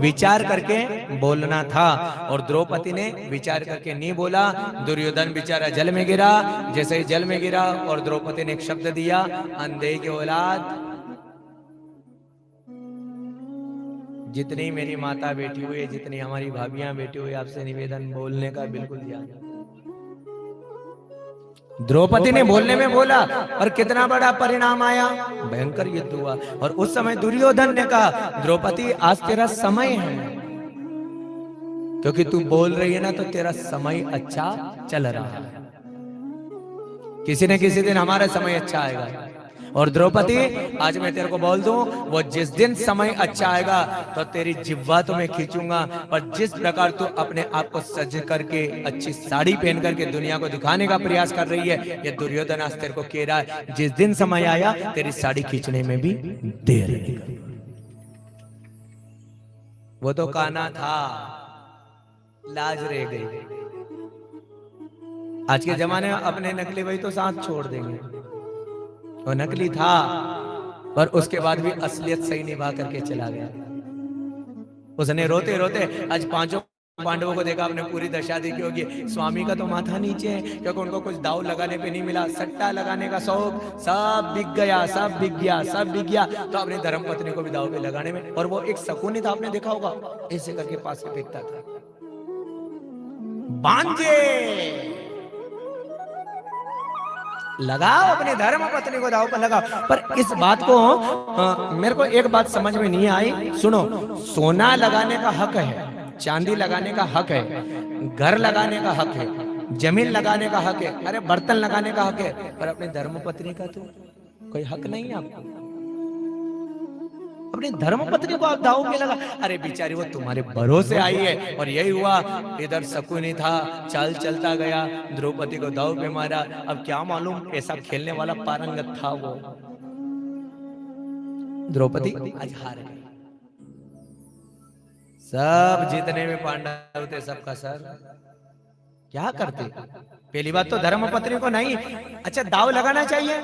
विचार करके बोलना था, और द्रौपदी ने विचार करके नहीं बोला। दुर्योधन बेचारा जल में गिरा। जैसे ही जल में गिरा और द्रौपदी ने एक शब्द दिया, अंधे की औलाद, जितनी मेरी माता बैठी हुई है, जितनी हमारी भाभियां बैठी हुई, आपसे निवेदन बोलने का बिल्कुल ध्यान। द्रौपदी ने बोलने में बोला और कितना बड़ा परिणाम आया, भयंकर युद्ध हुआ। और उस समय दुर्योधन ने कहा, द्रौपदी आज तेरा समय है, क्योंकि तू बोल रही है ना, तो तेरा समय अच्छा चल रहा है। किसी न किसी दिन हमारा समय अच्छा आएगा। और द्रौपदी, आज मैं तेरे को बोल दूं, वो जिस दिन समय अच्छा आएगा तो तेरी जिह्वा तो मैं खींचूंगा, पर जिस प्रकार तू अपने आप को सज करके अच्छी साड़ी पहन करके दुनिया को दिखाने का प्रयास कर रही है, ये दुर्योधन आज तेरे को कह रहा है, जिस दिन समय आया तेरी साड़ी खींचने में भी देर नहीं। वो तो काना था, लाज रह गई। आज के जमाने में अपने नकली वही तो साथ छोड़ देंगे। वो नकली था, पर उसके बाद भी असलियत सही निभा करके चला गया। उसने रोते रोते आज पांचों पांडवों को देखा, आपने पूरी दशा देखी होगी। स्वामी का तो माथा नीचे है, क्योंकि उनको कुछ दाव लगाने पे नहीं मिला, सट्टा लगाने का शौक, सब बिक गया, सब बिक गया, सब बिक गया। तो अपनी धर्मपत्नी को भी दाव पे लगाने में, और वो एक शकुनी था, आपने देखा होगा, ऐसे करके पास से फेंकता था, बांझे लगाओ अपने धर्म पत्नी को दाव पर लगाओ। पर इस बात को मेरे को एक बात समझ में नहीं आई। सुनो, सोना लगाने का हक है, चांदी लगाने का हक है, घर लगाने का हक है, जमीन लगाने का हक है, अरे बर्तन लगाने का हक है, पर अपने धर्म पत्नी का तो कोई हक नहीं है आपको। अपनी धर्म पत्नी को आप दाव पे लगा, अरे बेचारी वो तुम्हारे भरोसे आई है। और यही हुआ, इधर शकुनी था, चाल चलता गया, द्रौपदी को दाव पे मारा। अब क्या मालूम ऐसा खेलने वाला पारंगत था वो। द्रौपदी आज हार गई। सब जितने में पांडव थे, सबका सर क्या करते। पहली बात तो धर्म पत्नी को नहीं, अच्छा दाव लगाना चाहिए।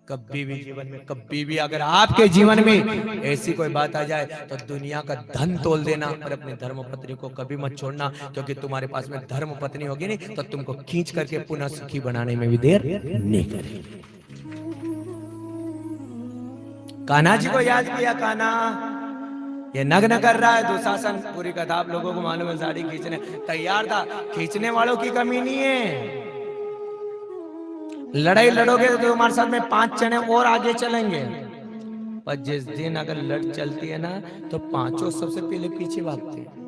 कभी भी जीवन में, कभी भी अगर आपके जीवन में ऐसी कोई बात आ जाए तो दुनिया का धन तोल देना, और अपनी धर्म पत्नी को कभी मत छोड़ना, क्योंकि तुम्हारे पास में धर्म पत्नी होगी नहीं तो तुमको खींच करके पुनः सुखी बनाने में भी देर नहीं करेगी। कान्हा जी को याद किया, कान्हा ये नग्न कर रहा है। दुशासन, पूरी कथा आप लोगों को मालूम है, साड़ी खींचने तैयार था। खींचने वालों की कमी नहीं है, लड़ाई लड़ोगे तो तुम्हारे साथ में 5 जने और आगे चलेंगे, पर जिस दिन अगर लड़ चलती है ना तो 5 सबसे पहले पीछे भागते हैं।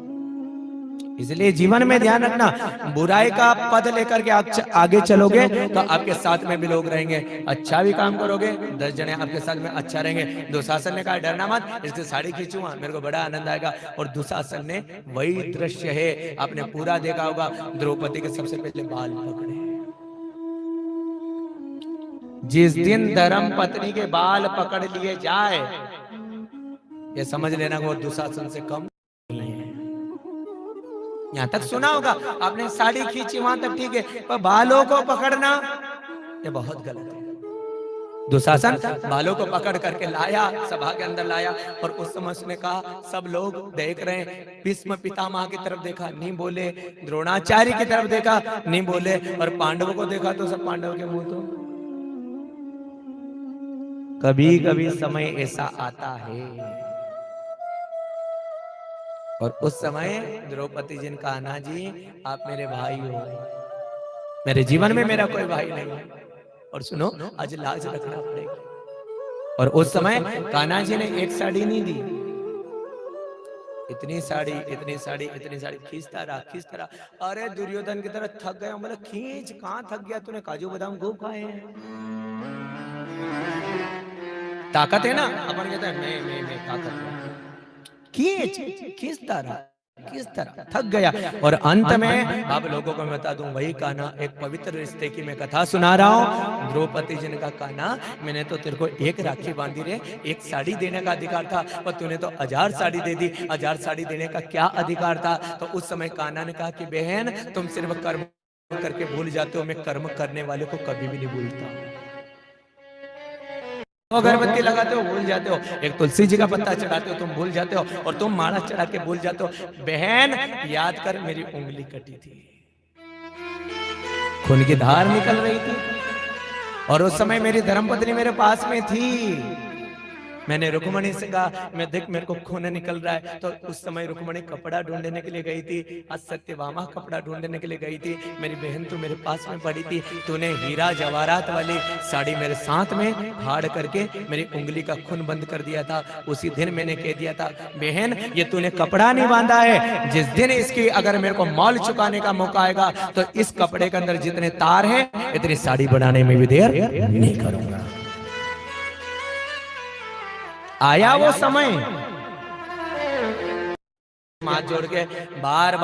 इसलिए जीवन में ध्यान रखना, बुराई का पद लेकर के आप आगे चलोगे तो आपके साथ में भी लोग रहेंगे। अच्छा भी काम करोगे, 10 जने आपके साथ में अच्छा रहेंगे। दुशासन ने कहा डरना मत, इसकी साड़ी खींचूंगा, मेरे को बड़ा आनंद आएगा। और दुशासन ने वही दृश्य है, आपने पूरा देखा होगा, द्रौपदी के सबसे पहले बाल पकड़े। जिस दिन धर्म पत्नी के बाल पकड़ लिए जाए, ये समझ लेना वो दुशासन से कम नहीं है। यहां तक सुना होगा आपने, साड़ी खींची वहां तक ठीक है, पर बालों को पकड़ना ये बहुत गलत है। दुशासन बालों को पकड़ करके लाया, सभा के अंदर लाया, और उस समय उसने कहा, सब लोग देख रहे हैं, भीष्म पितामह की तरफ देखा, नहीं बोले, द्रोणाचार्य की तरफ देखा, नहीं बोले, और पांडवों को देखा तो सब पांडवों के मुंह तो। कभी कभी समय ऐसा आता है, और उस समय द्रौपदी जी ने कहा, कान्हा जी आप मेरे भाई हो, मेरे जीवन में मेरा कोई भाई नहीं है, और सुनो आज लाज रखना पड़ेगा। और उस समय कान्हा जी ने एक साड़ी नहीं दी, इतनी साड़ी, इतनी साड़ी, इतनी साड़ी, खींचता रहा। अरे दुर्योधन की तरह थक गया, बोला खींच, कहां थक गया तूने, काजू बादाम खूब खाए हैं, ताकत है ना। अपन कहते हैं मैं ताकत है, खींचता रहा, थक गया। और अंत में आप लोगों को मैं बता दूं, वही कान्हा, एक पवित्र रिश्ते की मैं कथा सुना रहा हूं। द्रौपदी जी ने कहा, कान्हा मैंने तो तेरे को एक राखी बांधी रे, एक साड़ी देने का अधिकार था, पर तूने तो 1000 साड़ी दे दी, 1000 साड़ी देने का क्या अधिकार था। तो उस समय कान्हा ने कहा कि बहन तुम सिर्फ कर्म करके भूल जाते हो, मैं कर्म करने वाले को कभी भी नहीं भूलता। अगरबत्ती लगाते हो भूल जाते हो, एक तुलसी जी का पत्ता चढ़ाते हो तुम भूल जाते हो, और तुम माला चढ़ा के भूल जाते हो। बहन याद कर, मेरी उंगली कटी थी, खून की धार निकल रही थी, और उस समय मेरी धर्मपत्नी मेरे पास में थी। मैंने रुक्मणी से कहा, मैं देख मेरे को खून निकल रहा है। तो उस समय रुक्मणी कपड़ा ढूंढने के लिए गई थी, आज सत्यभामा कपड़ा ढूंढने के लिए गई थी। मेरी बहन तू मेरे पास में पड़ी थी, तूने हीरा जवाहरात वाली साड़ी मेरे साथ में फाड़ करके मेरी उंगली का खून बंद कर दिया था। उसी दिन मैंने कह दिया था, बहन ये तूने कपड़ा नहीं बांधा है, जिस दिन इसकी अगर मेरे को मौल चुकाने का मौका आएगा तो इस कपड़े के अंदर जितने तार हैं इतनी साड़ी बनाने में भी देर नहीं करूंगा। आया वो समय, हाथ जोड़ के बार बार